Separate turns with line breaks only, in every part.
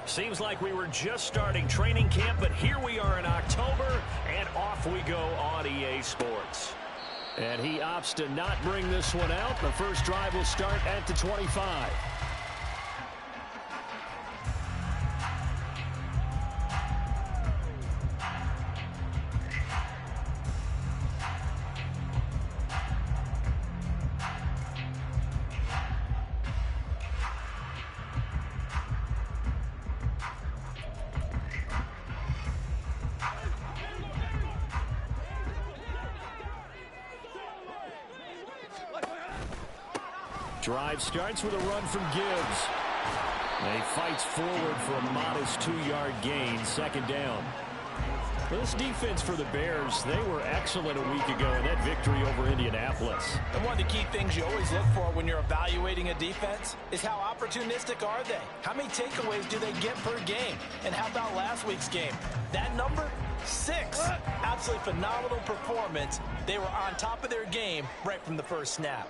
Seems like we were just starting training camp, but here we are in October, and off we go on EA Sports. And he opts to not bring this one out. The first drive will start at the 25. Drive starts with a run from Gibbs. And he fights forward for a modest 2-yard gain, second down. This defense for the Bears, they were excellent a week ago in that victory over Indianapolis.
And one of the key things you always look for when you're evaluating a defense is how opportunistic are they? How many takeaways do they get per game? And how about last week's game? That number, 6. Absolutely phenomenal performance. They were on top of their game right from the first snap.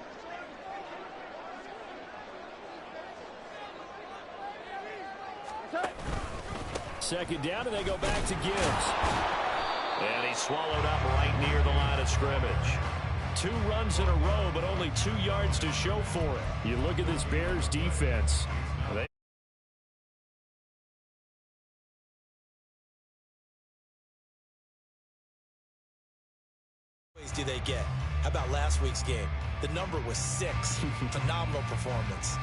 Second down, and they go back to Gibbs. And he's swallowed up right near the line of scrimmage. 2 runs in a row, but only 2 yards to show for it. You look at this Bears defense.
Do they get? How about last week's game? The number was 6. Phenomenal performance.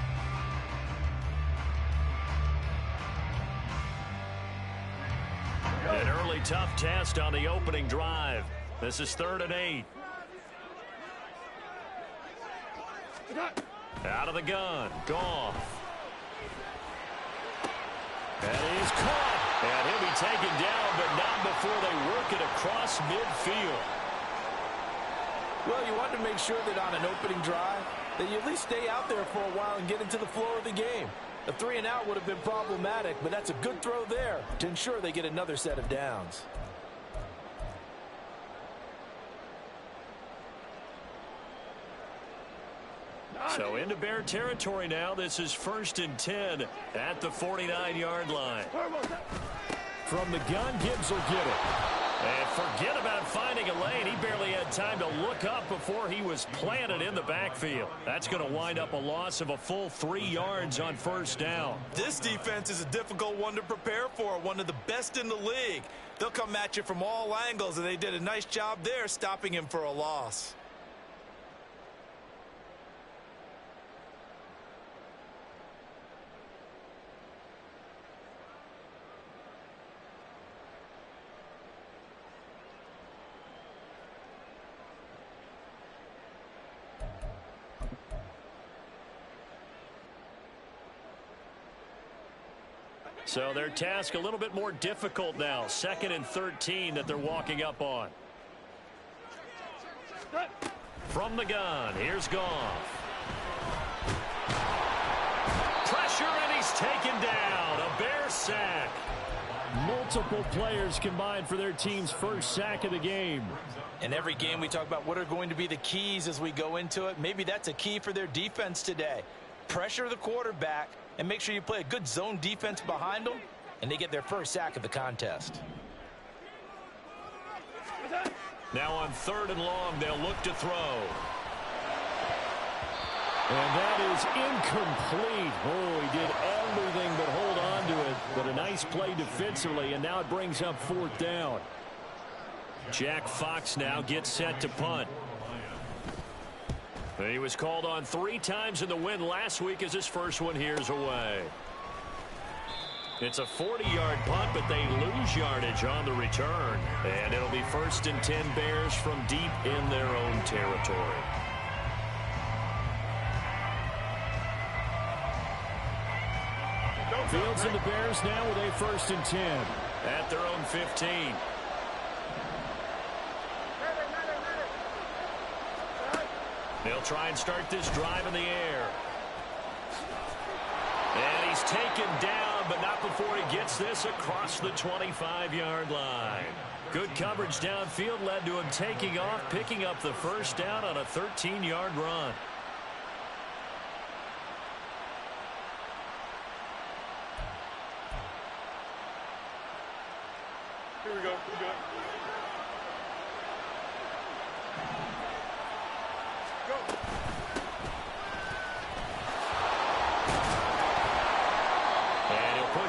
An early tough test on the opening drive. This is 3rd and 8. Out of the gun. Goff. And he is caught. And he'll be taken down, but not before they work it across midfield.
Well, you want to make sure that on an opening drive that you at least stay out there for a while and get into the flow of the game. A 3-and-out would have been problematic, but that's a good throw there to ensure they get another set of downs.
So into Bear territory now. This is 1st and 10 at the 49-yard line. From the gun, Gibbs will get it. And forget about finding a lane. He barely had time to look up before he was planted in the backfield. That's going to wind up a loss of a full 3 yards on 1st down.
This defense is a difficult one to prepare for, one of the best in the league. They'll come at you from all angles, and they did a nice job there stopping him for a loss.
So their task a little bit more difficult now. 2nd and 13 that they're walking up on. From the gun, here's Goff. Pressure, and he's taken down. A Bear sack. Multiple players combined for their team's first sack of the game.
In every game we talk about what are going to be the keys as we go into it. Maybe that's a key for their defense today. Pressure the quarterback and make sure you play a good zone defense behind them, and they get their first sack of the contest.
Now on 3rd and long, they'll look to throw. And that is incomplete. Oh, he did everything but hold on to it. But a nice play defensively, and now it brings up 4th down. Jack Fox now gets set to punt. He was called on 3 times in the win last week as his first one here's away. It's a 40-yard punt, but they lose yardage on the return. And it'll be 1st and 10 Bears from deep in their own territory. Fields and the Bears now with a 1st and 10 at their own 15. They'll try and start this drive in the air. And he's taken down, but not before he gets this across the 25-yard line. Good coverage downfield led to him taking off, picking up the 1st down on a 13-yard run.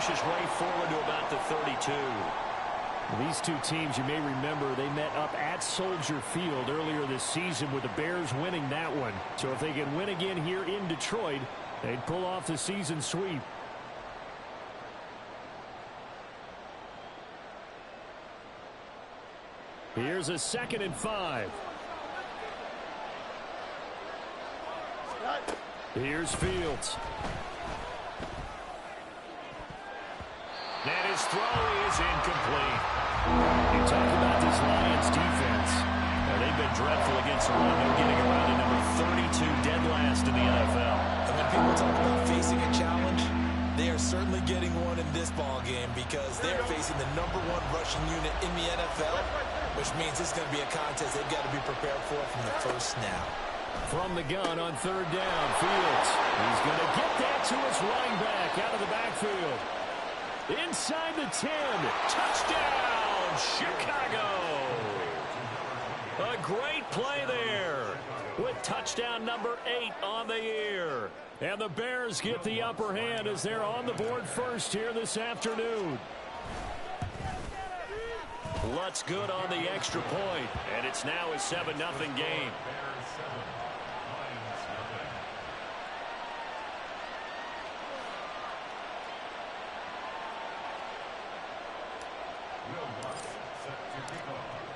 push his way forward to about the 32.
These two teams, you may remember, they met up at Soldier Field earlier this season with the Bears winning that one. So if they can win again here in Detroit, they'd pull off the season sweep. Here's a 2nd and 5. Here's Fields.
And his throw is incomplete. You talk about this Lions defense. They've been dreadful against the run. They're getting around to number 32, dead last in the NFL.
And when people talk about facing a challenge, they are certainly getting one in this ball game because they are facing the #1 rushing unit in the NFL, which means it's going to be a contest they've got to be prepared for from the first snap.
From the gun on 3rd down, Fields. He's going to get that to his running back out of the backfield. Inside the 10.
Touchdown, Chicago. A great play there with touchdown number 8 on the year. And the Bears get the upper hand as they're on the board first here this afternoon. Lutz good on the extra point, and it's now a 7-0 game.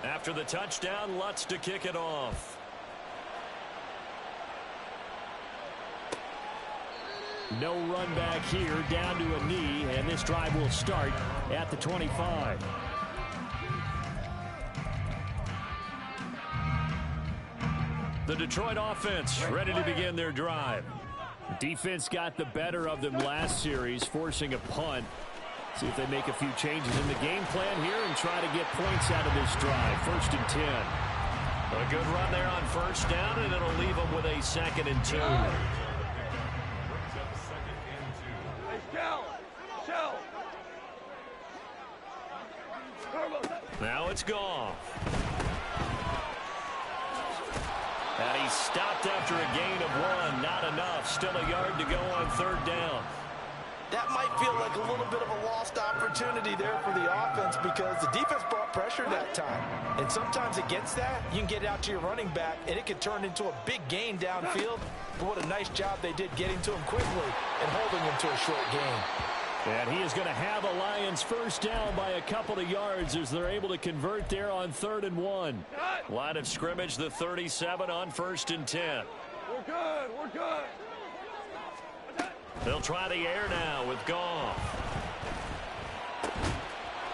After the touchdown, Lutz to kick it off.
No run back here, down to a knee, and this drive will start at the 25.
The Detroit offense ready to begin their drive.
Defense got the better of them last series, forcing a punt. See if they make a few changes in the game plan here and try to get points out of this drive. 1st and 10.
A good run there on 1st down, and it'll leave them with a 2nd and 2. Now it's Goff. And he stopped after a gain of 1. Not enough. Still a yard to go on 3rd down.
That might feel like a little bit of a lost opportunity there for the offense because the defense brought pressure that time. And sometimes against that, you can get it out to your running back, and it can turn into a big gain downfield. But what a nice job they did getting to him quickly and holding him to a short gain.
And he is going to have a Lions 1st down by a couple of yards as they're able to convert there on 3rd and 1.
Line of scrimmage, the 37 on 1st and 10.
We're good. We're good.
They'll try the air now with Goff.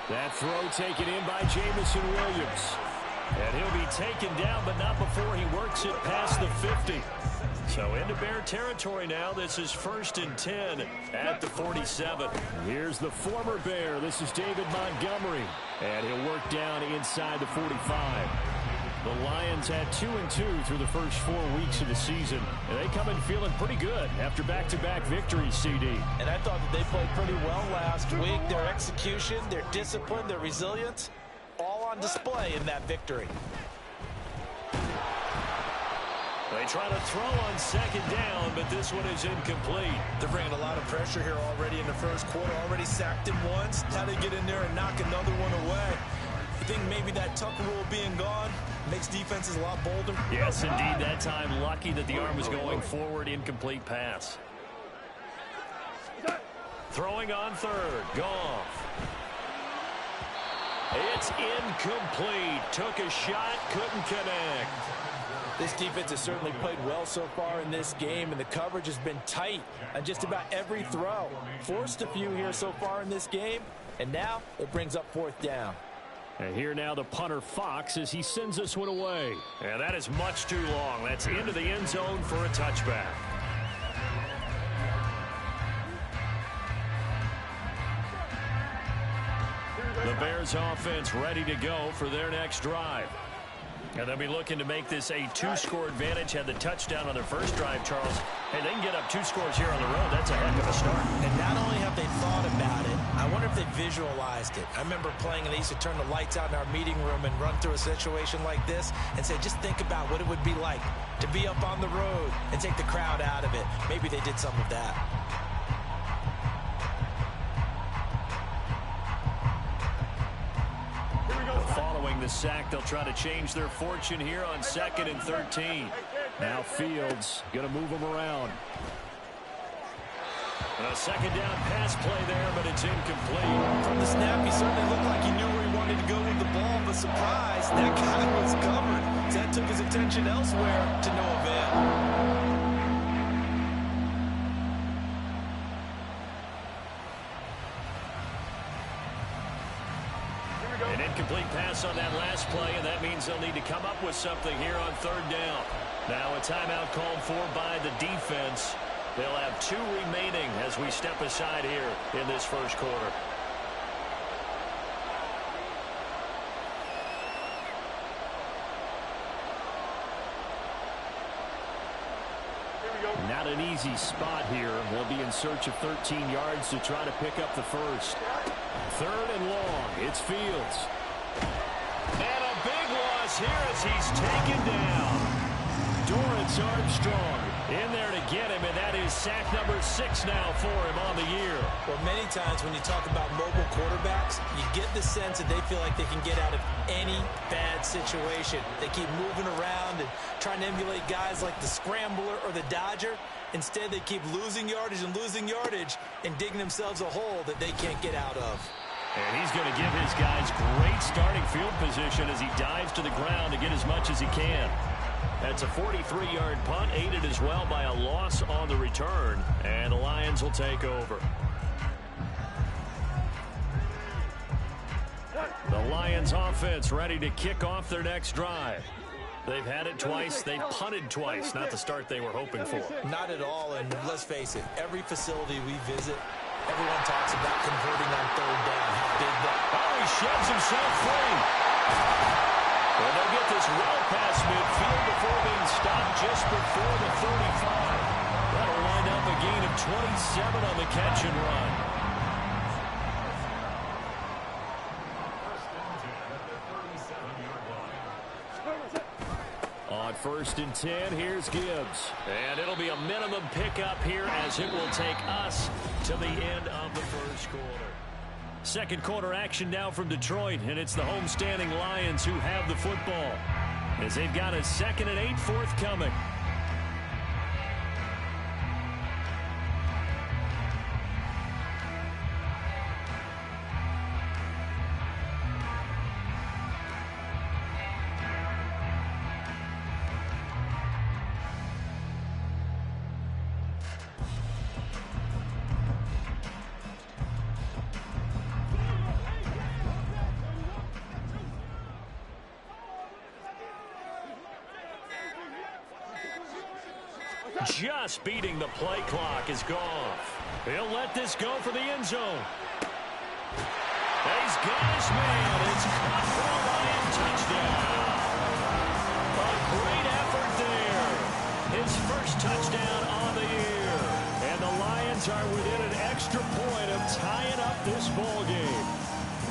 That throw taken in by Jamison Williams.
And he'll be taken down, but not before he works it past the 50. So into Bear territory now. This is 1st and 10 at the 47.
Here's the former Bear. This is David Montgomery. And he'll work down inside the 45. The Lions had 2-2 through the first 4 weeks of the season. And they come in feeling pretty good after back-to-back victories, CD.
And I thought that they played pretty well last week. Their execution, their discipline, their resilience, all on display in that victory.
They try to throw on 2nd down, but this one is incomplete.
They're bringing a lot of pressure here already in the first quarter. Already sacked him once. How they get in there and knock another one away. You think maybe that tuck rule being gone makes defenses a lot bolder?
Yes, indeed. That time, lucky that the arm was going forward. Incomplete pass. Throwing on 3rd. Goff. It's incomplete. Took a shot, couldn't connect.
This defense has certainly played well so far in this game, and the coverage has been tight on just about every throw. Forced a few here so far in this game, and now it brings up 4th down.
And here now the punter Fox as he sends this one away.
And that is much too long. That's into the end zone for a touchback. The Bears offense ready to go for their next drive. And they'll be looking to make this a 2-score advantage. Had the touchdown on their first drive, Charles. Hey, they can get up 2 scores here on the road. That's a heck of a start.
And not only have they thought about it, I wonder if they visualized it. I remember playing, and they used to turn the lights out in our meeting room and run through a situation like this and say, just think about what it would be like to be up on the road and take the crowd out of it. Maybe they did some of that.
sack, they'll try to change their fortune here on 2nd and 13.
Now Fields going to move him around.
A second down pass play there, but it's incomplete.
From the snap, he certainly looked like he knew where he wanted to go with the ball, but surprise, that guy was covered. That took his attention elsewhere to no avail.
An incomplete pass on that last play, and that means they'll need to come up with something here on 3rd down. Now a timeout called for by the defense. They'll have 2 remaining as we step aside here in this first quarter.
Not an easy spot here. They'll be in search of 13 yards to try to pick up the first. 3rd and long. It's Fields.
And a big loss here as he's taken down.
Dorrance Armstrong
in there to get him, and that is sack number 6 now for him on the year.
Well, many times when you talk about mobile quarterbacks, you get the sense that they feel like they can get out of any bad situation. They keep moving around and trying to emulate guys like the Scrambler or the Dodger. Instead, they keep losing yardage and digging themselves a hole that they can't get out of.
And he's going to give his guys great starting field position as he dives to the ground to get as much as he can. That's a 43-yard punt, aided as well by a loss on the return. And the Lions will take over. The Lions offense ready to kick off their next drive. They've had it twice. They've punted twice. Not the start they were hoping for.
Not at all, and let's face it, every facility we visit, everyone talks about converting on 3rd down. How big that...
Oh, he shoves himself free. And they'll get this well past midfield before being stopped just before the 35. That'll wind up a gain of 27 on the catch and run.
On 1st and 10, here's Gibbs.
And it'll be a minimum pickup here as it will take us to the end of the first quarter. Second quarter action now from Detroit, and it's the homestanding Lions who have the football as they've got a 2nd and 8 forthcoming. Just beating the play clock is Goff. He'll let this go for the end zone. He's got his man. It's caught for a Lion touchdown. A great effort there. His first touchdown on the year. And the Lions are within an extra point of tying up this ball game.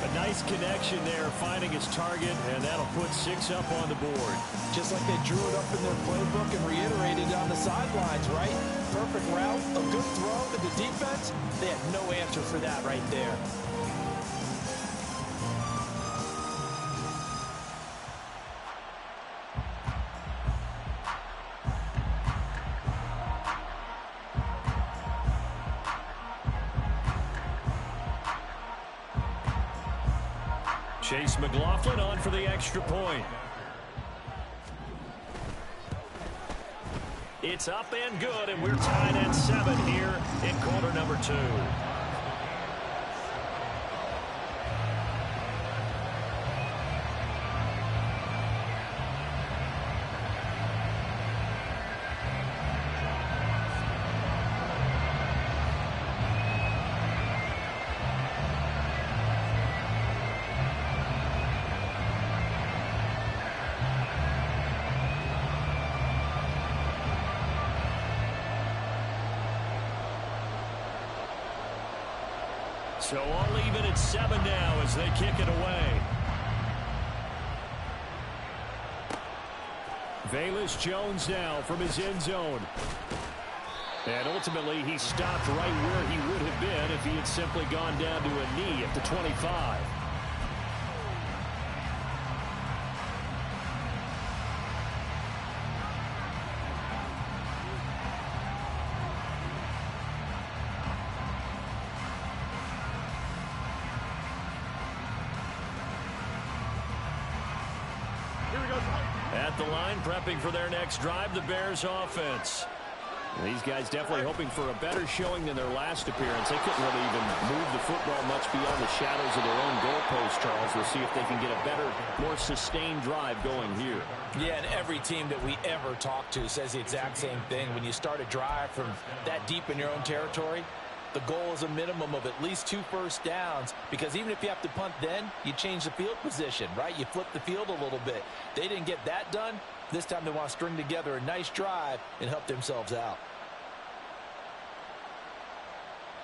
A nice connection there, finding his target, and that'll put 6 up on the board.
Just like they drew it up in their playbook and reiterated on the sidelines, right? Perfect route, a good throw to the defense. They had no answer for that right there.
Chase McLaughlin on for the extra point. It's up and good, and we're tied at 7 here in quarter number 2. So all even at 7 now as they kick it away.
Velus Jones now from his end zone. And ultimately, he stopped right where he would have been if he had simply gone down to a knee at the 25.
the line, prepping for their next drive, the Bears offense.
These guys definitely hoping for a better showing than their last appearance. They couldn't really even move the football much beyond the shadows of their own goalpost, Charles. We'll see if they can get a better, more sustained drive going here.
Yeah, and every team that we ever talk to says the exact same thing. When you start a drive from that deep in your own territory, the goal is a minimum of at least 2 first downs, because even if you have to punt then, you change the field position, right? You flip the field a little bit. They didn't get that done. This time they want to string together a nice drive and help themselves out.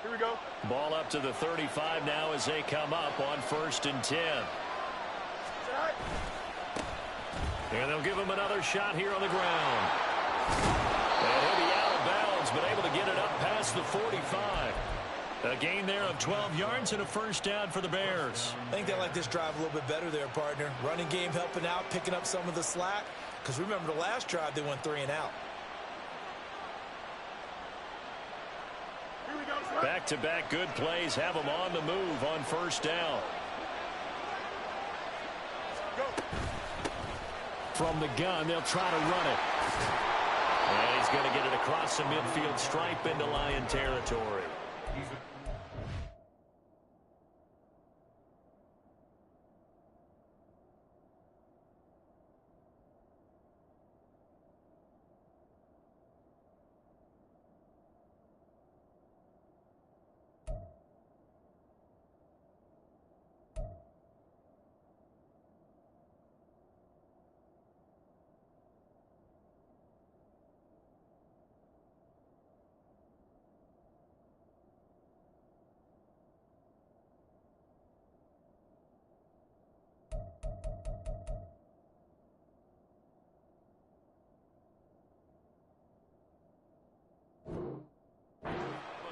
Here we go.
Ball up to the 35 now as they come up on 1st and 10. And they'll give him another shot here on the ground. And he'll be out of bounds, but able to get it up past the 45. A gain there of 12 yards and a first down for the Bears.
I think they like this drive a little bit better there, partner. Running game helping out, picking up some of the slack. Because remember, the last drive, they went 3 and out.
Here we go.
Back-to-back good plays have them on the move on 1st down.
Go.
From the gun, they'll try to run it.
And he's going to get it across the midfield stripe into Lion territory.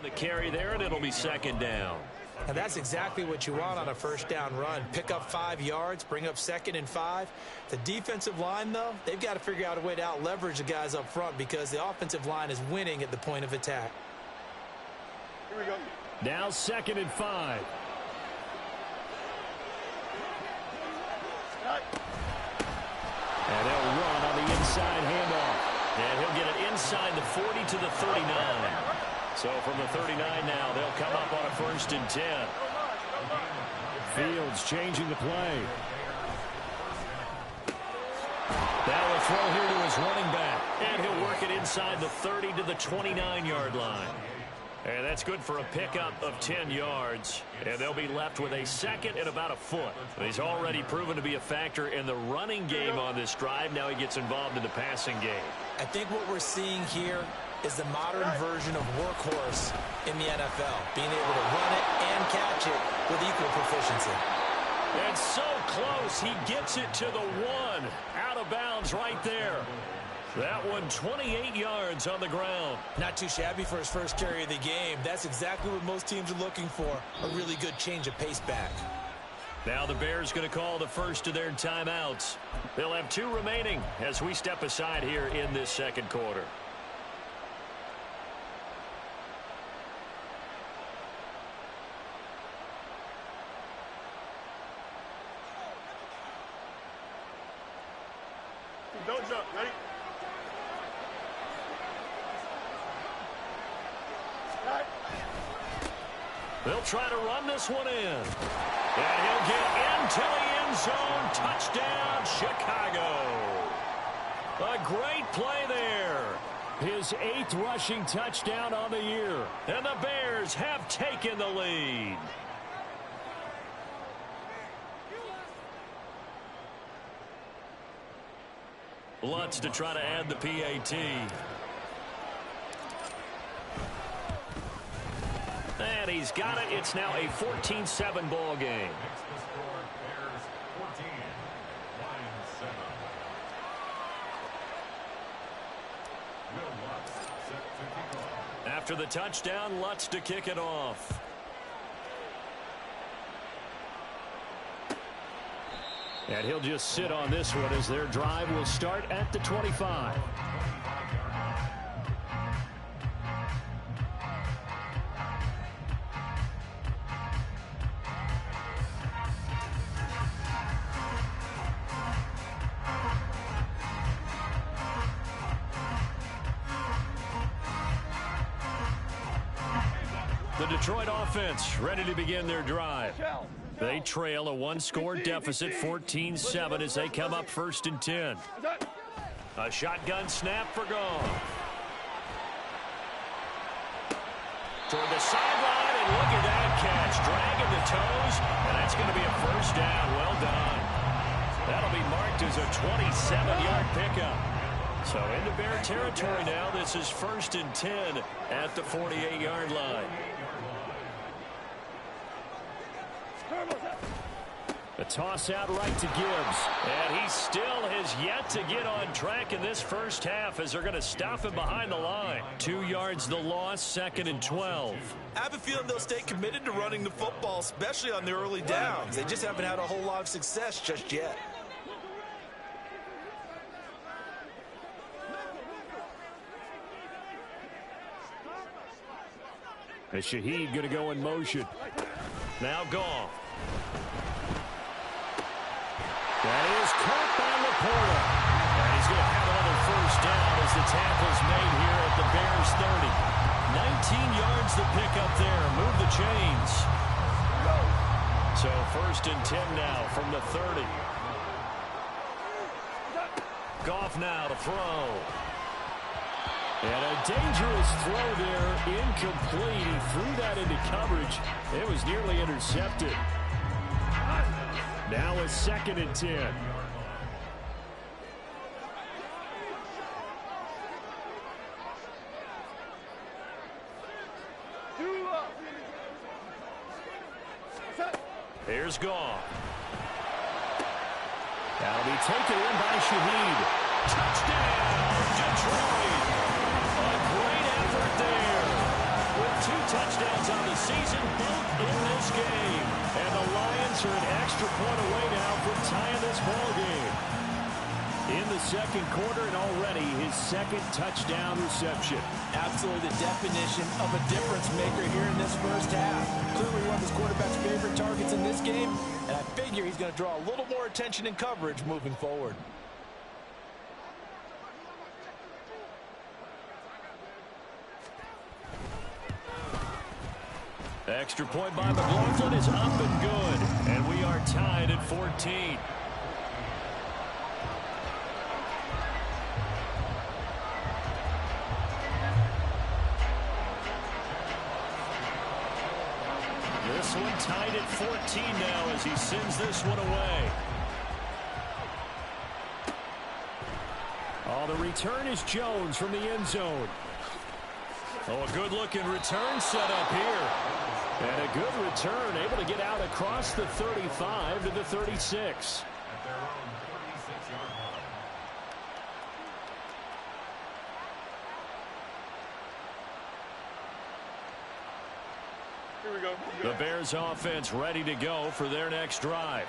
The carry there, and it'll be 2nd down.
And that's exactly what you want on a 1st down run. Pick up 5 yards, bring up 2nd and 5. The defensive line, though, they've got to figure out a way to out-leverage the guys up front, because the offensive line is winning at the point of attack.
Here we go.
Now 2nd and 5. And they'll run on the inside handoff.
And he'll get it inside the 40 to the 39. So from the 39 now, they'll come up on a 1st and 10.
Fields changing the play.
Now a throw here to his running back. And he'll work it inside the 30 to the 29-yard line. And that's good for a pickup of 10 yards. And they'll be left with a 2nd and about a foot. He's already proven to be a factor in the running game on this drive. Now he gets involved in the passing game.
I think what we're seeing here is the modern version of workhorse in the NFL, being able to run it and catch it with equal proficiency.
And so close, he gets it to the 1. Out of bounds right there. That one 28 yards on the ground.
Not too shabby for his first carry of the game. That's exactly what most teams are looking for, a really good change of pace back.
Now the Bears going to call the first of their timeouts. They'll have 2 remaining as we step aside here in this 2nd quarter.
Don't jump. Ready?
They'll try to run this one in. And he'll get into the end zone. Touchdown, Chicago. A great play there.
His 8th rushing touchdown on the year.
And the Bears have taken the lead. Lutz to try to add the PAT. And he's got it. It's now a 14-7 ball game. After the touchdown, Lutz to kick it off.
And he'll just sit on this one as their drive will start at the 25.
The Detroit offense ready to begin their drive. They trail a one-score deficit, 14-7, as they come up 1st and 10. A shotgun snap for Goff. Toward the sideline, and look at that catch. Dragging the toes, and that's going to be a first down. Well done. That'll be marked as a 27-yard pickup. So into Bear territory now. This is 1st and 10 at the 48-yard line. A toss out right to Gibbs. And he still has yet to get on track in this first half as they're going to stop him behind the line. 2 yards the loss, 2nd and 12.
I have a feeling they'll stay committed to running the football, especially on the early downs. They just haven't had a whole lot of success just yet.
As Shaheed going to go in motion.
Now Goff.
That is caught by Laporta.
And he's going to have another first down as the tackle's made here at the Bears 30. 19 yards the pickup there. Move the chains. So 1st and 10 now from the 30. Goff now to throw.
And a dangerous throw there. Incomplete. He threw that into coverage. It was nearly intercepted. Now a 2nd and 10.
Here's Goff.
That'll be taken in by Shaheed.
Touchdown, Detroit. A great effort there. With 2 touchdowns on the season, both in this game. And the Lions are an extra point away now from tying this ball game.
In the 2nd quarter, and already his 2nd touchdown reception.
Absolutely the definition of a difference maker here in this first half. Clearly one of his quarterback's favorite targets in this game, and I figure he's going to draw a little more attention and coverage moving forward.
Extra point by McLaughlin is up and good. And we are tied at 14. This one tied at 14 now as he sends this one away.
Oh, the return is Jones from the end zone.
Oh, a good-looking return set up here.
And a good return, able to get out across the 35 to the 36.
Here we go.
The Bears offense ready to go for their next drive.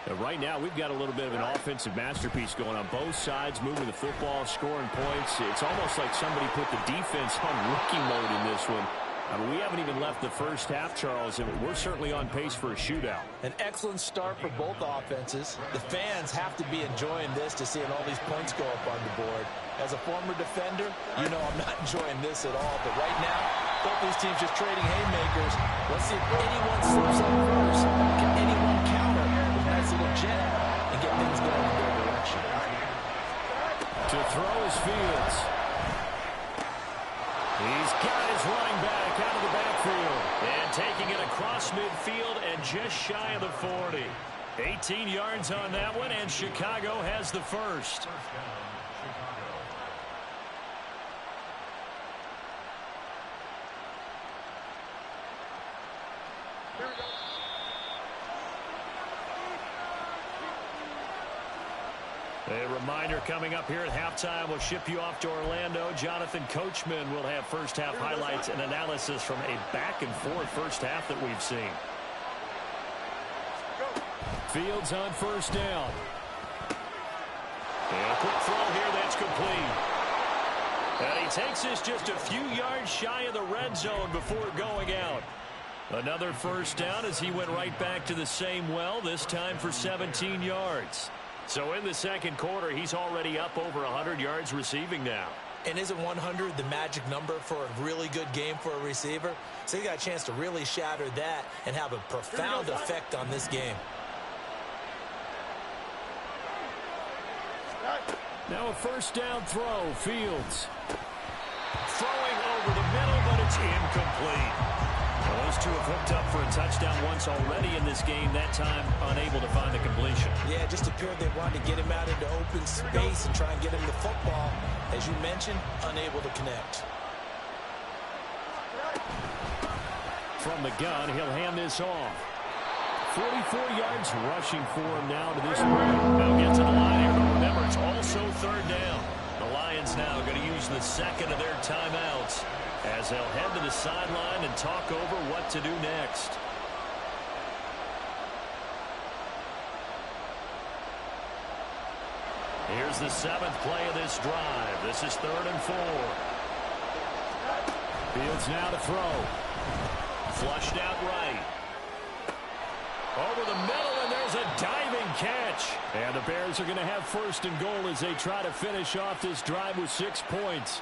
And right now, we've got a little bit of an offensive masterpiece going on both sides, moving the football, scoring points. It's almost like somebody put the defense on rookie mode in this one. I mean, we haven't even left the first half, Charles, and we're certainly on pace for a shootout.
An excellent start for both offenses. The fans have to be enjoying this to seeing all these points go up on the board. As a former defender, you know I'm not enjoying this at all. But right now, both these teams just trading haymakers. Let's see if anyone slips up first. Can anyone counter with a nice little jet and get things going in their direction?
To throw is Fields.
He's got his running back out of the backfield. And taking it across midfield and just shy of the 40. 18 yards on that one, and Chicago has the first. A reminder coming up here at halftime, we'll ship you off to Orlando. Jonathan Coachman will have first half highlights and analysis from a back-and-forth first half that we've seen.
Fields on first down.
And a quick throw here that's complete. And he takes this just a few yards shy of the red zone before going out. Another first down as he went right back to the same well, this time for 17 yards. So in the second quarter, he's already up over 100 yards receiving now.
And isn't 100 the magic number for a really good game for a receiver? So he got a chance to really shatter that and have a profound effect on this game.
Now a first down throw, Fields. Throwing over the middle, but it's incomplete. Well, those two have hooked up for a touchdown once already in this game, that time unable to find the completion.
Yeah, it just appeared they wanted to get him out into open space and try and get him the football. As you mentioned, unable to connect.
From the gun, he'll hand this off. 44 yards rushing for him now to this point.
They'll get to the line here, but remember, it's also third down. The Lions now going to use the second of their timeouts as they'll head to the sideline and talk over what to do next. Here's the 7th play of this drive. This is 3rd and 4.
Fields now to throw.
Flushed out right. Over the middle, and there's a diving catch.
And the Bears are going to have 1st and goal as they try to finish off this drive with 6 points.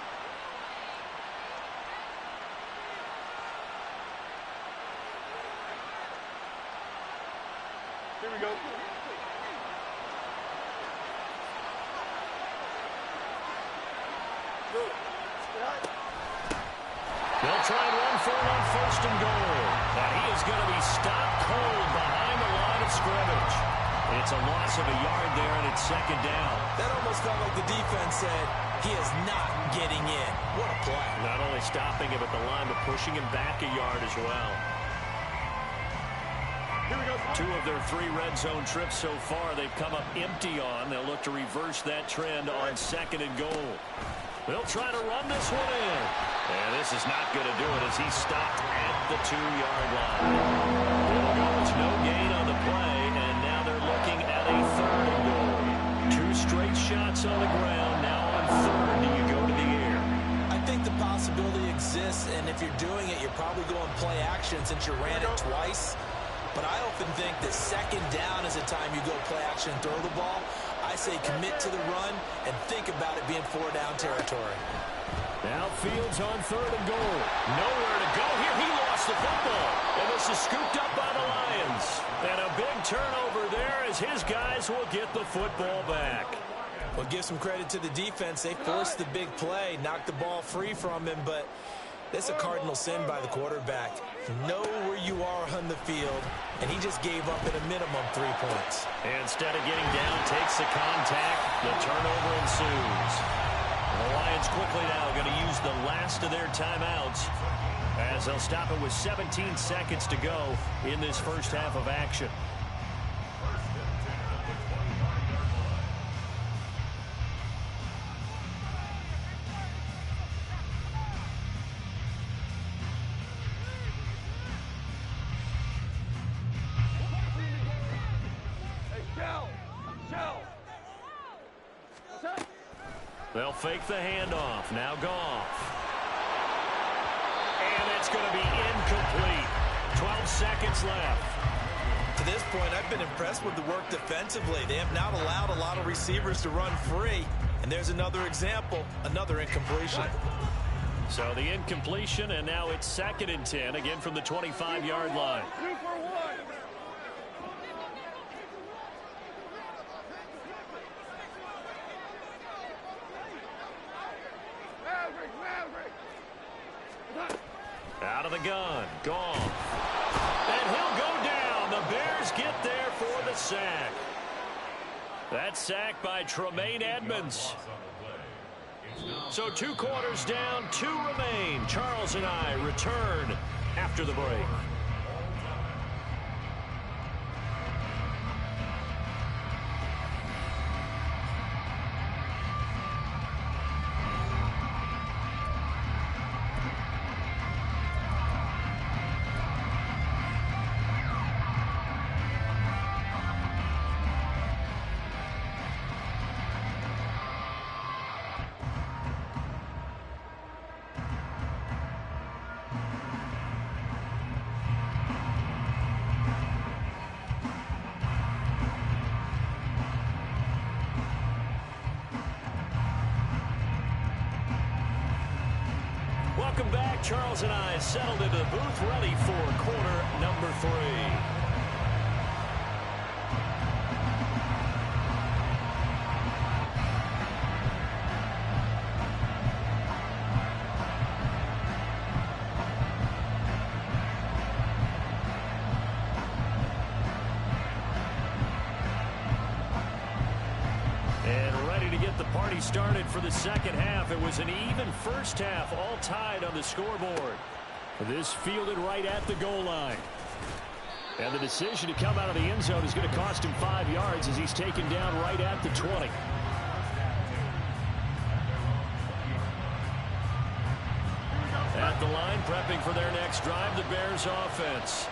Here we go.
They'll try and run for it on 1st and goal. Now he is going to be stopped cold behind the line of scrimmage. It's a loss of a yard there, and it's 2nd down.
That almost felt like the defense said, he is not getting in. What a play.
Not only stopping him at the line, but pushing him back a yard as well.
Here we go.
2 of their 3 red zone trips so far they've come up empty on. They'll look to reverse that trend on 2nd and goal. They'll try to run this one in. And this is not going to do it as he's stopped at the 2-yard line. It'll go. It's no gain on the play, and now they're looking at a 3rd and goal. 2 straight shots on the ground. Now on 3rd, do you go to the air?
I think the possibility exists, and if you're doing it, you're probably going play action since you ran it twice. But I often think that 2nd down is a time you go play action and throw the ball. I say commit to the run and think about it being 4-down territory.
Now Fields on 3rd and goal.
Nowhere to go here. He lost the football. And this is scooped up by the Lions. And a big turnover there as his guys will get the football back.
Well, give some credit to the defense. They forced the big play, knocked the ball free from him, but that's a cardinal sin by the quarterback. Know where you are on the field, and he just gave up at a minimum 3 points.
And instead of getting down, takes the contact. The turnover ensues. The Lions quickly now going to use the last of their timeouts as they'll stop it with 17 seconds to go in this first half of action. They'll fake the handoff. Now Goff. And it's going to be incomplete. 12 seconds left.
To this point, I've been impressed with the work defensively. They have not allowed a lot of receivers to run free. And there's another example, another incompletion.
So the incompletion, and now it's 2nd and 10, again from the 25-yard line.
2 for 1.
Out of the gun, Goff. And he'll go down. The Bears get there for the sack. That sack by Tremaine Edmonds. So 2 quarters down, 2 remain. Charles and I return after the break. Welcome back. Charles and I settled into the booth, ready for quarter number 3. Started for the second half. It was an even first half, all tied on the scoreboard. This fielded right at the goal line. And the decision to come out of the end zone is going to cost him 5 yards as he's taken down right at the 20. At the line, prepping for their next drive, the Bears offense.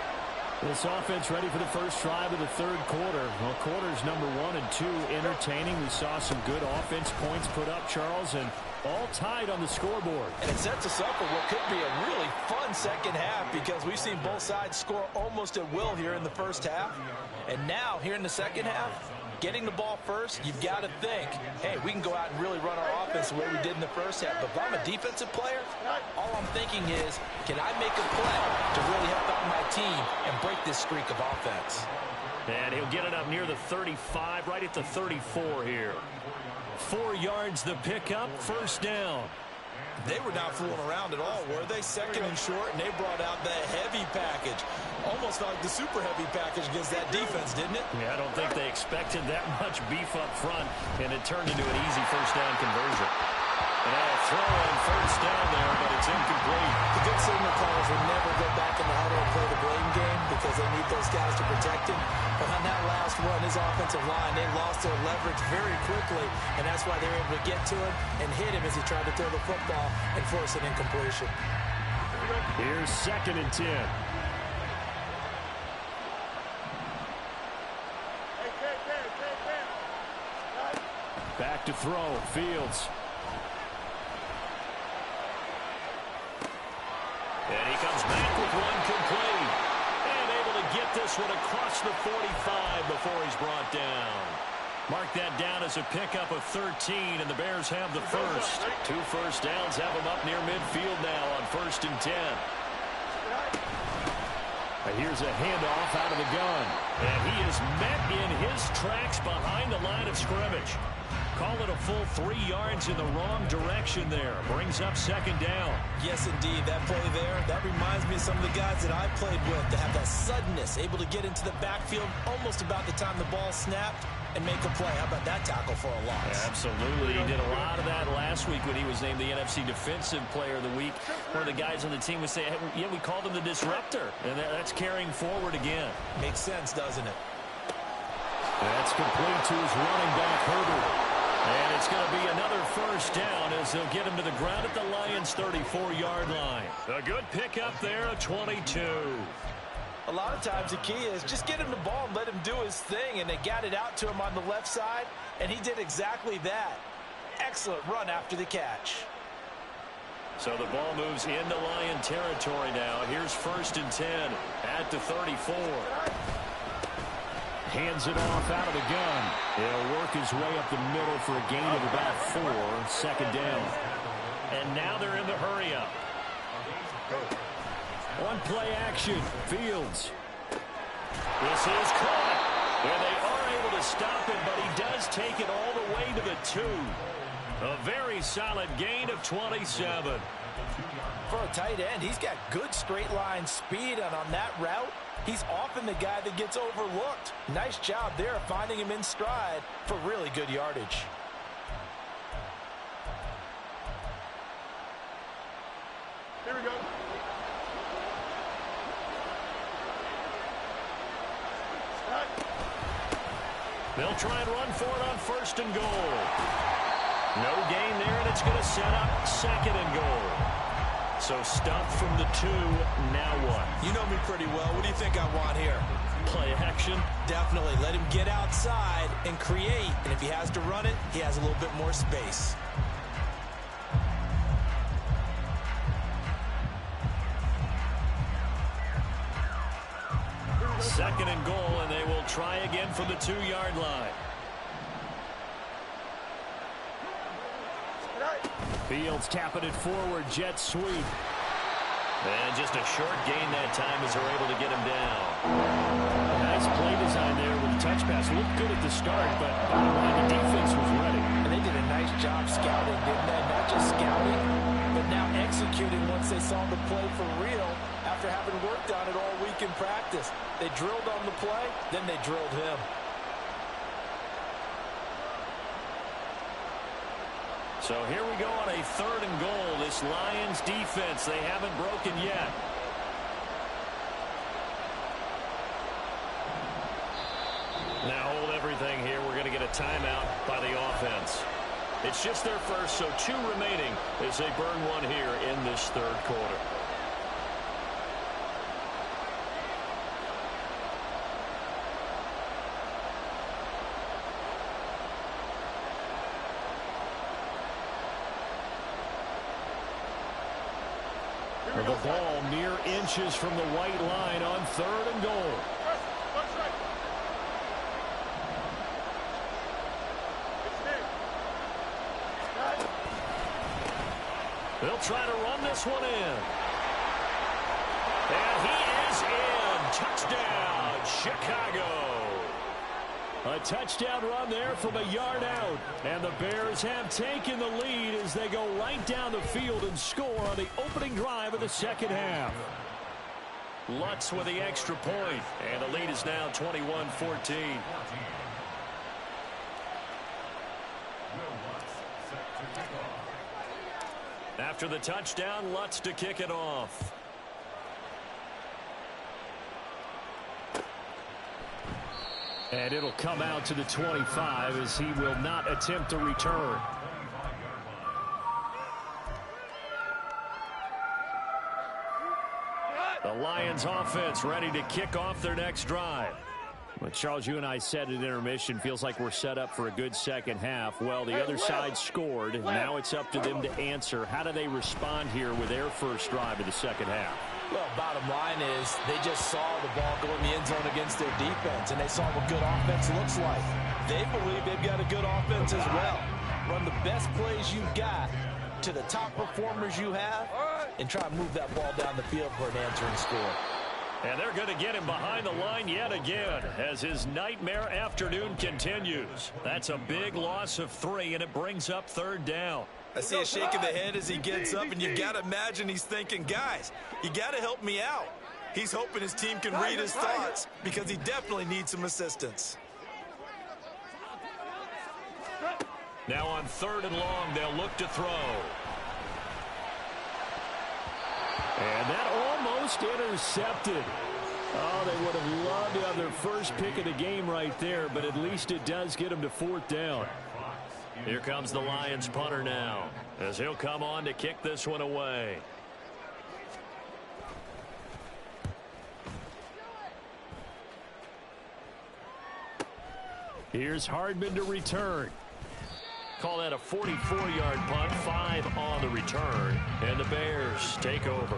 This offense ready for the first drive of the third quarter. Well, quarters number 1 and 2 entertaining. We saw some good offense points put up, Charles, and all tied on the scoreboard.
And it sets us up for what could be a really fun second half because we've seen both sides score almost at will here in the first half. And now, here in the second half, getting the ball first, you've got to think, hey, we can go out and really run our offense the way we did in the first half. But if I'm a defensive player, all I'm thinking is, can I make a play to really help out my team and break this streak of offense?
And he'll get it up near the 35, right at the 34 here. 4 yards the pickup, first down.
They were not fooling around at all, were they? Second and short, and they brought out the heavy package. Almost like the super heavy package against that defense, didn't it?
Yeah, I don't think they expected that much beef up front, and it turned into an easy first down conversion. And a throw in first down there, but it's incomplete.
The good signal callers will never go back in the huddle and play the blame game because they need those guys to protect him. But on that last run, his offensive line, they lost their leverage very quickly, and that's why they were able to get to him and hit him as he tried to throw the football and force an incompletion.
Here's 2nd and 10. Back to throw, Fields. And he comes back with one complete. And able to get this one across the 45 before he's brought down. Mark that down as a pickup of 13, and the Bears have the first. 2 first downs have them up near midfield now on 1st and 10. And here's a handoff out of the gun. And he is met in his tracks behind the line of scrimmage. Call it a full 3 yards in the wrong direction there. Brings up 2nd down.
Yes, indeed. That play there, that reminds me of some of the guys that I played with to have that suddenness, able to get into the backfield almost about the time the ball snapped and make a play. How about that tackle for a loss?
Yeah, absolutely. He did a lot of that last week when he was named the NFC Defensive Player of the Week. One of the guys on the team would say, hey, yeah, we called him the disruptor. And that's carrying forward again.
Makes sense, doesn't it?
That's complete to his running back, Herbert. And it's going to be another first down as they'll get him to the ground at the Lions' 34-yard line. A good pickup there, a 22.
A lot of times the key is just get him the ball and let him do his thing, and they got it out to him on the left side, and he did exactly that. Excellent run after the catch.
So the ball moves into Lion territory now. Here's 1st and 10 at the 34. Hands it off out of the gun. He'll work his way up the middle for a gain of about 4. 2nd down. And now they're in the hurry-up. On play action, Fields. This is caught. And they are able to stop him, but he does take it all the way to the 2. A very solid gain of 27.
For a tight end, he's got good straight line speed, and on that route, he's often the guy that gets overlooked. Nice job there finding him in stride for really good yardage.
Here we go.
They'll try and run for it on 1st and goal. No gain there, and it's going to set up 2nd and goal. So stuffed from the 2, now what?
You know me pretty well. What do you think I want here?
Play action?
Definitely. Let him get outside and create. And if he has to run it, he has a little bit more space.
Second and goal, and they will try again from the 2-yard line. Fields tapping it forward, jet sweep. And just a short gain that time as they're able to get him down.
Nice play design there with the touch pass. Looked good at the start, but bottom line, the defense was ready.
And they did a nice job scouting, didn't they? Not just scouting, but now executing once they saw the play for real after having worked on it all week in practice. They drilled on the play, then they drilled him.
So here we go on a 3rd and goal. This Lions defense, they haven't broken yet. Now hold everything here. We're going to get a timeout by the offense. It's just their first, so 2 remaining as they burn one here in this 3rd quarter.
The ball mere inches from the white line on 3rd and goal.
They'll try to run this one in. And he is in. Touchdown, Chicago.
A touchdown run there from a yard out. And the Bears have taken the lead as they go right down the field and score on the opening drive of the 2nd half.
Lutz with the extra point, and the lead is now 21-14. After the touchdown, Lutz to kick it off.
And it'll come out to the 25 as he will not attempt a return.
The Lions offense ready to kick off their next drive.
Well, Charles, you and I said at intermission, feels like we're set up for a good 2nd half. Well, the other side scored. Now it's up to them to answer. How do they respond here with their first drive of the 2nd half?
Well, bottom line is they just saw the ball go in the end zone against their defense, and they saw what good offense looks like. They believe they've got a good offense as well. Run the best plays you've got to the top performers you have, and try to move that ball down the field for an answering score.
And they're going to get him behind the line yet again as his nightmare afternoon continues. That's a big loss of 3, and it brings up 3rd down.
I see a shake of the head as he gets up, and you got to imagine he's thinking, guys, you got to help me out. He's hoping his team can read his thoughts because he definitely needs some assistance.
Now on 3rd and long, they'll look to throw.
And that almost intercepted. Oh, they would have loved to have their first pick of the game right there, but at least it does get them to 4th down.
Here comes the Lions punter now as he'll come on to kick this one away.
Here's Hardman to return.
Call that a 44-yard punt, 5 on the return, and the Bears take over.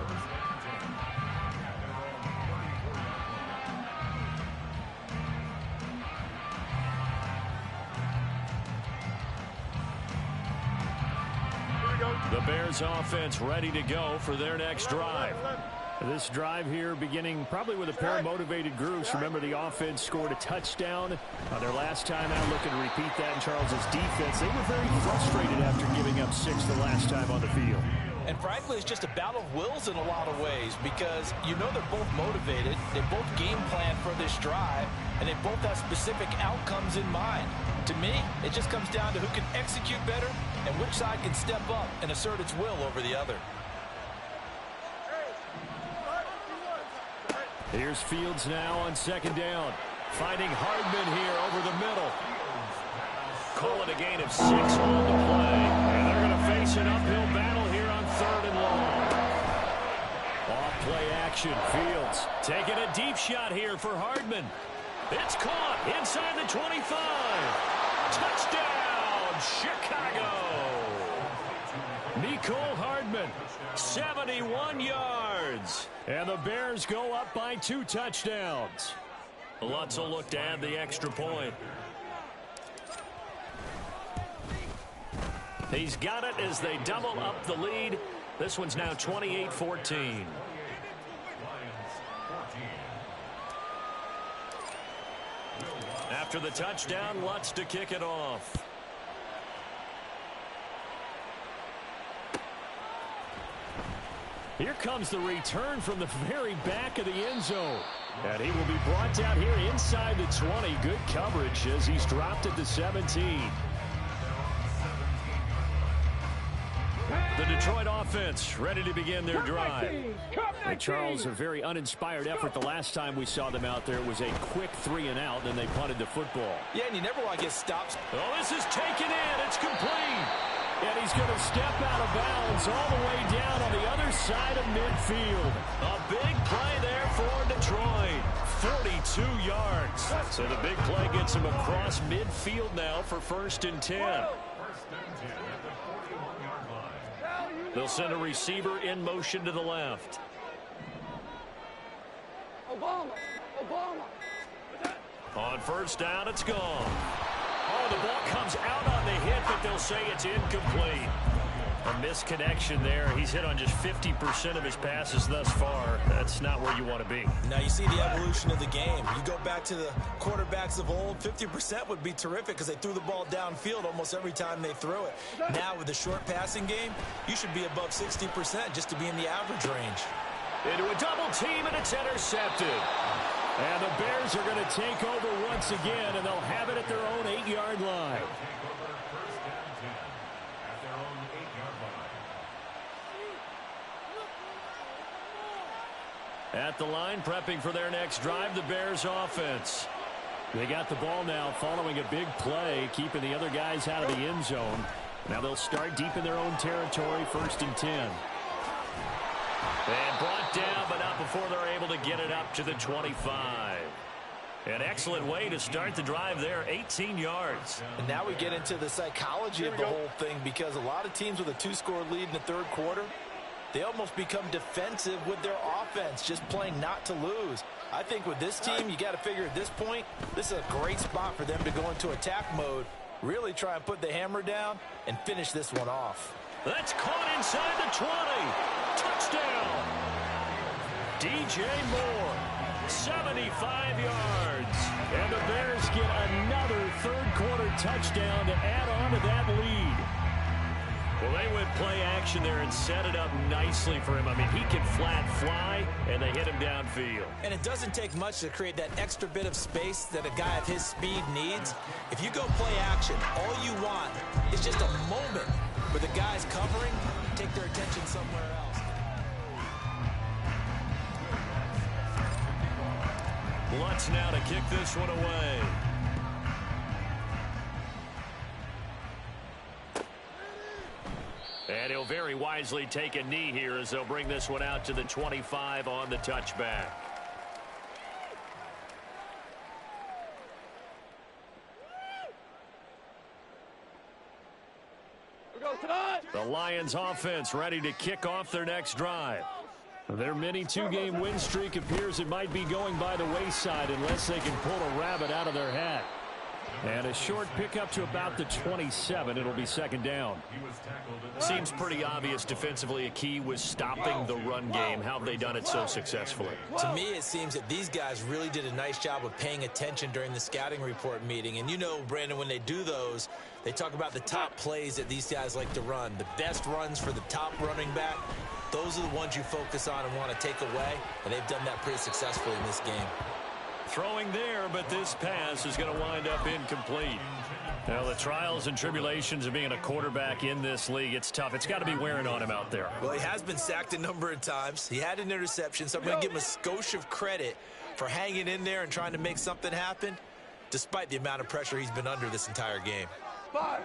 The Bears offense ready to go for their next drive.
This drive here beginning probably with a pair of motivated groups. Remember, the offense scored a touchdown on their last time out. Looking to repeat that in Charles's defense. They were very frustrated after giving up 6 the last time on the field.
And frankly, it's just a battle of wills in a lot of ways because you know they're both motivated. They both game plan for this drive, and they both have specific outcomes in mind. To me, it just comes down to who can execute better and which side can step up and assert its will over the other.
Here's Fields now on 2nd down. Finding Hardman here over the middle.
Call it a gain of 6 on the play. And they're going to face an uphill battle here on 3rd and long.
Off-play action. Fields
taking a deep shot here for Hardman. It's caught inside the 25. Touchdown, Chicago. Mecole Hardman, 71 yards.
And the Bears go up by 2 touchdowns.
Lutz will look to add the extra point. He's got it as they double up the lead. This one's now 28-14. after the touchdown. Lutz to kick it off. Here comes the return from the very back of the end zone. And he will be brought down here inside the 20. Good coverage as he's dropped at the 17. The Detroit offense ready to begin their drive. And Charles, a very uninspired effort the last time we saw them out there. It was a quick 3-and-out, and they punted the football.
Yeah, and you never want to get stopped.
Oh, this is taken in. It's complete. And he's going to step out of bounds all the way down on the other side of midfield. A big play there for Detroit. 42 yards. So the big play gets him across midfield now for 1st and 10. They'll send a receiver in motion to the left.
Obama.
On 1st down, it's gone. Oh, the ball comes out on the hit, but they'll say it's incomplete. A misconnection there. He's hit on just 50% of his passes thus far. That's not where you want to be.
Now you see the evolution of the game. You go back to the quarterbacks of old, 50% would be terrific because they threw the ball downfield almost every time they threw it. Now with the short passing game, you should be above 60% just to be in the average range.
Into a double team, and it's intercepted. And the Bears are going to take over once again, and they'll have it at their own 8-yard line. At the line, prepping for their next drive, the Bears offense. They got the ball now following a big play, keeping the other guys out of the end zone. Now they'll start deep in their own territory, 1st and 10. And brought down, but not before they're able to get it up to the 25. An excellent way to start the drive there, 18 yards.
And now we get into the psychology of the whole thing, because a lot of teams with a 2-score lead in the 3rd quarter, they almost become defensive with their offense, just playing not to lose. I think with this team, you got to figure at this point, this is a great spot for them to go into attack mode, really try and put the hammer down and finish this one off.
That's caught inside the 20. Touchdown. DJ Moore, 75 yards. And the Bears get another 3rd quarter touchdown to add on to that lead. Well, they went play action there and set it up nicely for him. I mean, he can flat fly, and they hit him downfield.
And it doesn't take much to create that extra bit of space that a guy of his speed needs. If you go play action, all you want is just a moment where the guys covering take their attention somewhere else.
Lutz now to kick this one away. And he'll very wisely take a knee here as they'll bring this one out to the 25 on the touchback. The Lions offense ready to kick off their next drive. Their mini 2-game win streak appears it might be going by the wayside unless they can pull a rabbit out of their hat. And a short pickup to about the 27. It'll be 2nd down. Seems pretty obvious defensively a key was stopping the run game. How have they done it so successfully?
To me, it seems that these guys really did a nice job of paying attention during the scouting report meeting. And you know, Brandon, when they do those, they talk about the top plays that these guys like to run. The best runs for the top running back, those are the ones you focus on and want to take away. And they've done that pretty successfully in this game.
Throwing there, but this pass is going to wind up incomplete. Now, the trials and tribulations of being a quarterback in this league, it's tough. It's got to be wearing on him out there.
Well, he has been sacked a number of times. He had an interception, so I'm going to give him a skosh of credit for hanging in there and trying to make something happen, despite the amount of pressure he's been under this entire game.
Five.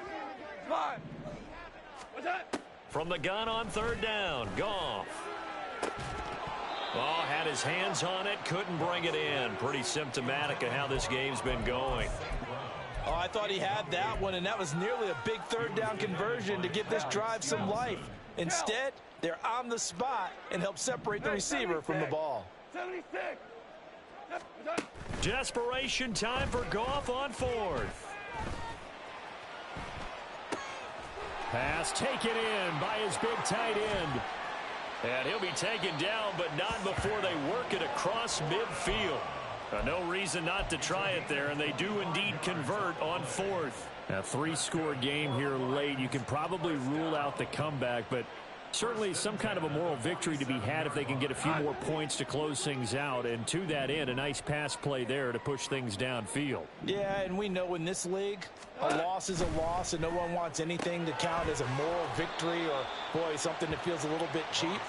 What's that?
From the gun on 3rd down, Goff. Oh, had his hands on it, couldn't bring it in. Pretty symptomatic of how this game's been going.
Oh, I thought he had that one, and that was nearly a big 3rd down conversion to give this drive some life. Instead, they're on the spot and help separate the receiver from the ball.
76.
Desperation time for Goff on 4th. Pass taken in by his big tight end. And he'll be taken down, but not before they work it across midfield. No reason not to try it there, and they do indeed convert on fourth.
A three-score game here late. You can probably rule out the comeback, but certainly some kind of a moral victory to be had if they can get a few more points to close things out. And to that end, a nice pass play there to push things downfield.
Yeah, and we know in this league, a loss is a loss, and no one wants anything to count as a moral victory or, boy, something that feels a little bit cheap.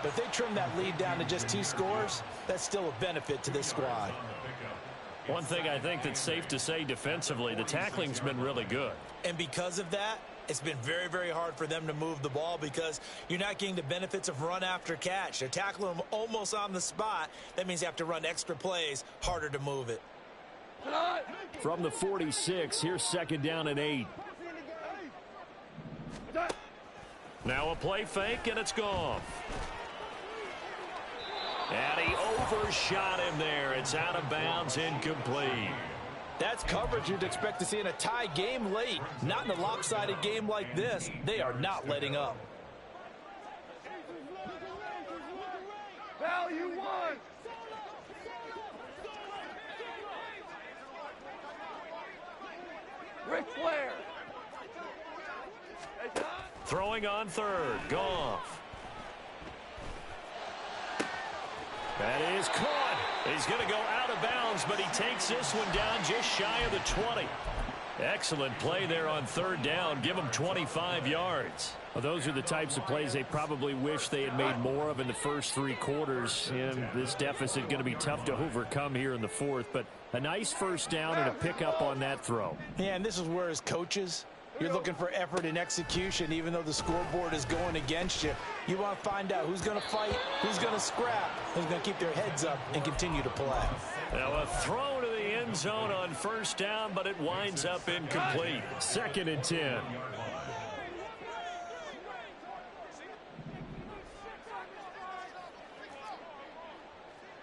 But if they trim that lead down to just 2 scores, that's still a benefit to this squad.
One thing I think that's safe to say defensively, the tackling's been really good.
And because of that, it's been very, very hard for them to move the ball because you're not getting the benefits of run after catch. They're tackling them almost on the spot. That means you have to run extra plays, harder to move it.
From the 46, here's 2nd down and 8.
Now a play fake, and it's gone. And he overshot him there. It's out of bounds, incomplete.
That's coverage you'd expect to see in a tie game late. Not in a lopsided game like this. They are not letting up.
Value 1. Ric Flair.
Throwing on 3rd. Goff. That is caught. He's going to go out of bounds, but he takes this one down just shy of the 20. Excellent play there on 3rd down. Give him 25 yards.
Well, those are the types of plays they probably wish they had made more of in the first 3 quarters. And this deficit going to be tough to overcome here in the 4th. But a nice first down and a pickup on that throw.
Yeah, and this is where as coaches, you're looking for effort and execution, even though the scoreboard is going against you. You want to find out who's going to fight, who's going to scrap, who's going to keep their heads up and continue to play.
Now a throw to the end zone on 1st down, but it winds up incomplete.
2nd and 10.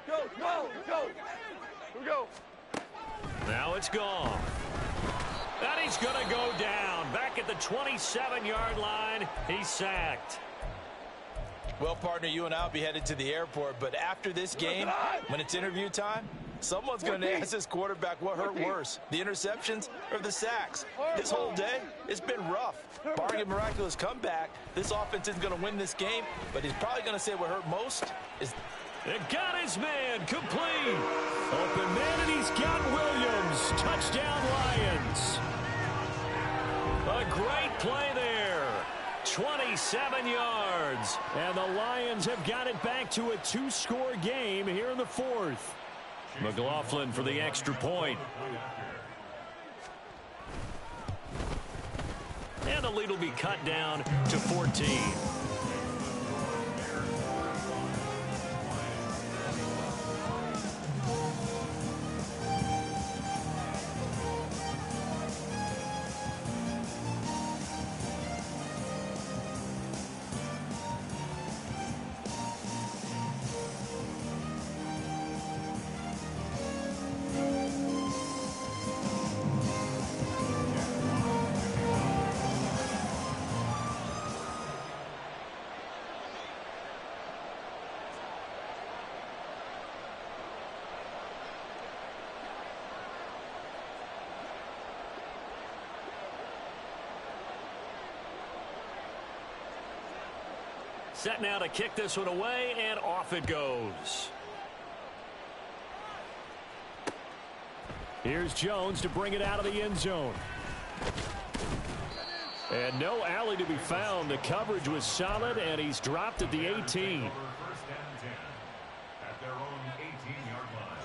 Go. Here we go.
Now it's gone. And he's going to go down. Back at the 27-yard line, he's sacked.
Well, partner, you and I will be headed to the airport, but after this game, when it's interview time, someone's going to ask this quarterback what hurt worse, the interceptions or the sacks. This whole day, it's been rough. Barring a miraculous comeback, this offense isn't going to win this game, but he's probably going to say what hurt most is...
It got his man, complete.
Open man, and he's got Williams. Touchdown, Lions.
A great play there. 27 yards.
And the Lions have got it back to a 2-score game here in the 4th.
McLaughlin for the extra point. And the lead will be cut down to 14. Set now to kick this one away, and off it goes.
Here's Jones to bring it out of the end zone. And no alley to be found. The coverage was solid, and he's dropped at the 18.
First and 10 at their own 18-yard line.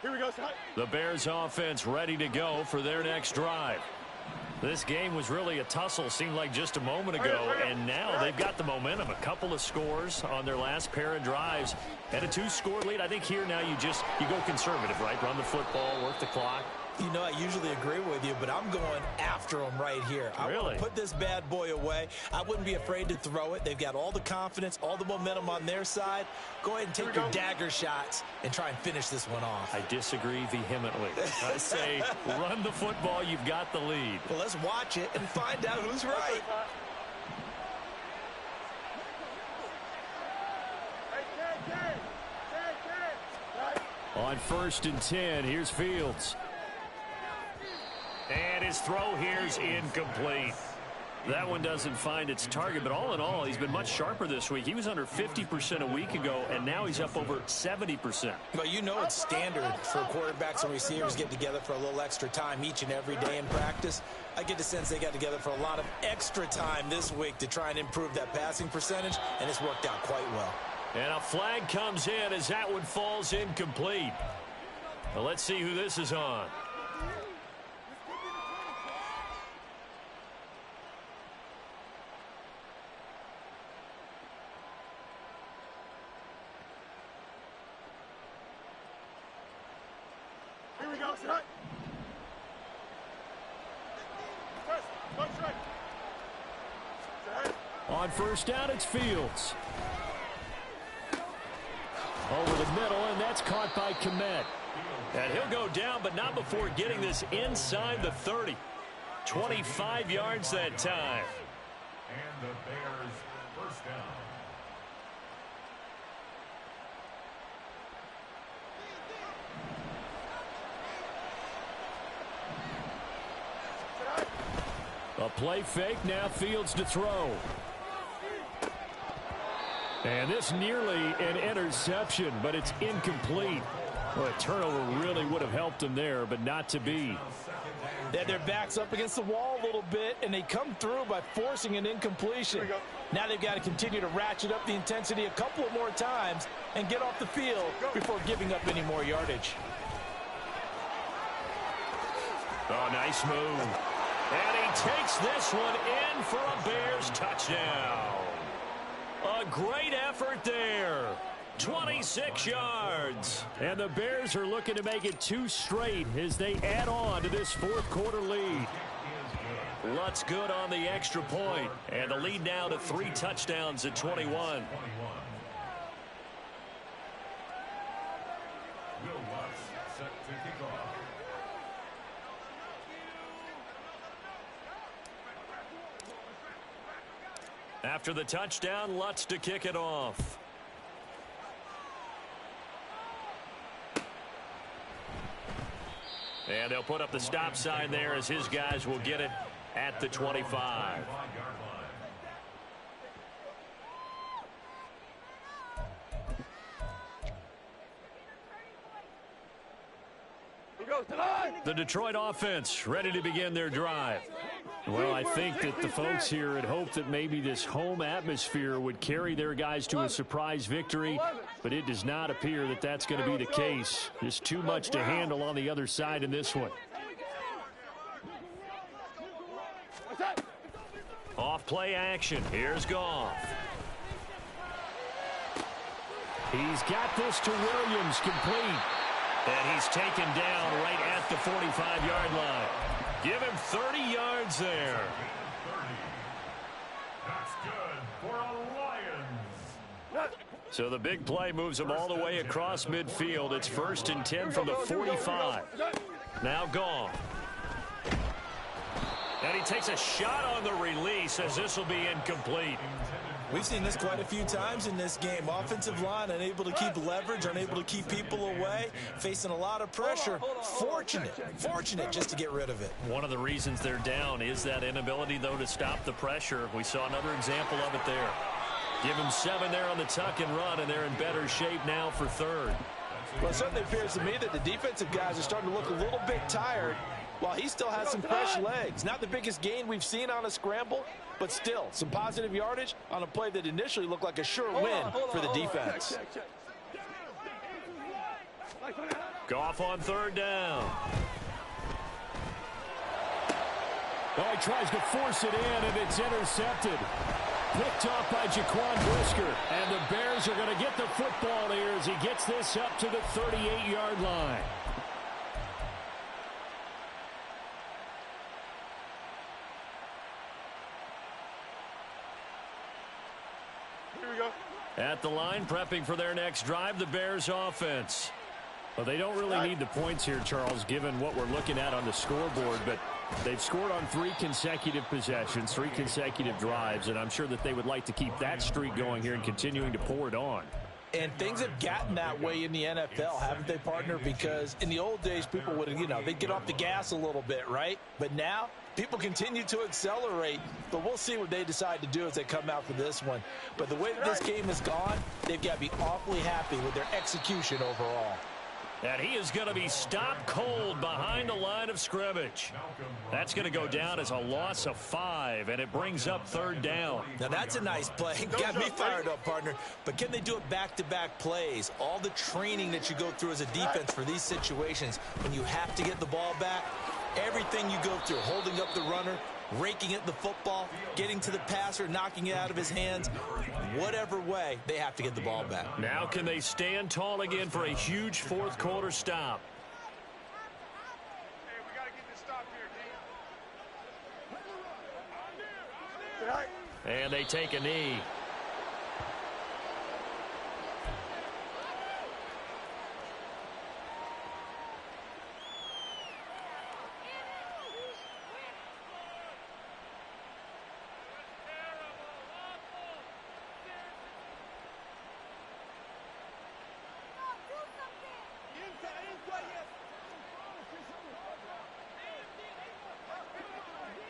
Here we go, Scott.
The Bears offense ready to go for their next drive. This game was really a tussle, seemed like just a moment ago, and now they've got the momentum. A couple of scores on their last pair of drives. And a 2-score lead. I think here now you go conservative, right? Run the football, work the clock.
You know, I usually agree with you, but I'm going after them right here. I want to put this bad boy away. I wouldn't be afraid to throw it. They've got all the confidence, all the momentum on their side. Go ahead and take your dagger shots and try and finish this one off.
I disagree vehemently. I say run the football. You've got the lead.
Well, let's watch it and find out who's right.
On 1st and 10, here's Fields.
And his throw here's incomplete. That one doesn't find its target, but all in all, he's been much sharper this week. He was under 50% a week ago, and now he's up over 70%.
But you know it's standard for quarterbacks and receivers get together for a little extra time each and every day in practice. I get the sense they got together for a lot of extra time this week to try and improve that passing percentage, and it's worked out quite well.
And a flag comes in as that one falls incomplete. Well, let's see who this is on.
Here we go. Set. Press right.
On 1st down, it's Fields. Over the middle, and that's caught by Kmet.
And he'll go down, but not before getting this inside the 30. 25 yards that time.
And the Bears first down.
A play fake, now Fields to throw. And this nearly an interception, but it's incomplete. Well, a turnover really would have helped them there, but not to be.
They had their backs up against the wall a little bit, and they come through by forcing an incompletion. Now they've got to continue to ratchet up the intensity a couple of more times and get off the field before giving up any more yardage.
Oh, nice move. And he takes this one in for a Bears touchdown. A great effort there. 26 yards.
And the Bears are looking to make it 2 straight as they add on to this 4th quarter lead.
Lutz good on the extra point. And the lead now to 3 touchdowns at 21.
Will Lutz set to kick off.
After the touchdown, Lutz to kick it off. And they'll put up the stop sign there as his guys will get it at the 25. The Detroit offense ready to begin their drive.
Well, I think that the folks here had hoped that maybe this home atmosphere would carry their guys to a surprise victory, but it does not appear that that's going to be the case. Just too much to handle on the other side in this one.
Off play action. Here's Goff.
He's got this to Williams, complete.
And he's taken down right at the 45-yard line. Give him 30 yards there.
That's good for a Lions.
So the big play moves him all the way across midfield. It's 1st and 10 from the 45. Now Goff. And he takes a shot on the release as this will be incomplete.
We've seen this quite a few times in this game. Offensive line unable to keep leverage, unable to keep people away, facing a lot of pressure. Fortunate just to get rid of it.
One of the reasons they're down is that inability, though, to stop the pressure. We saw another example of it there. Give them 7 there on the tuck and run, and they're in better shape now for 3rd.
Well, it certainly appears to me that the defensive guys are starting to look a little bit tired, while he still has some fresh legs. Not the biggest gain we've seen on a scramble, but still some positive yardage on a play that initially looked like a sure win for the defense.
Goff on 3rd down.
Oh, he tries to force it in, and it's intercepted. Picked off by Jaquan Brisker. And the Bears are going to get the football here as he gets this up to the 38-yard line.
At the line, prepping for their next drive, the Bears offense.
Well, they don't really need the points here, Charles, given what we're looking at on the scoreboard, but they've scored on 3 consecutive possessions, 3 consecutive drives, and I'm sure that they would like to keep that streak going here and continuing to pour it on.
And things have gotten that way in the NFL, haven't they, partner? Because in the old days, people would, they'd get off the gas a little bit, right? But now, people continue to accelerate. But we'll see what they decide to do as they come out for this one. But the way that this game has gone, they've got to be awfully happy with their execution overall.
And he is going to be stopped cold behind the line of scrimmage. That's going to go down as a loss of 5, and it brings up 3rd down.
Now, that's a nice play. Got me fired up, partner. But can they do it back-to-back plays? All the training that you go through as a defense for these situations, when you have to get the ball back, everything you go through, holding up the runner, raking at the football, getting to the passer, knocking it out of his hands, whatever way, they have to get the ball back.
Now can they stand tall again for a huge 4th quarter stop?
Hey, we got to get this stop here, D.
And they take a knee.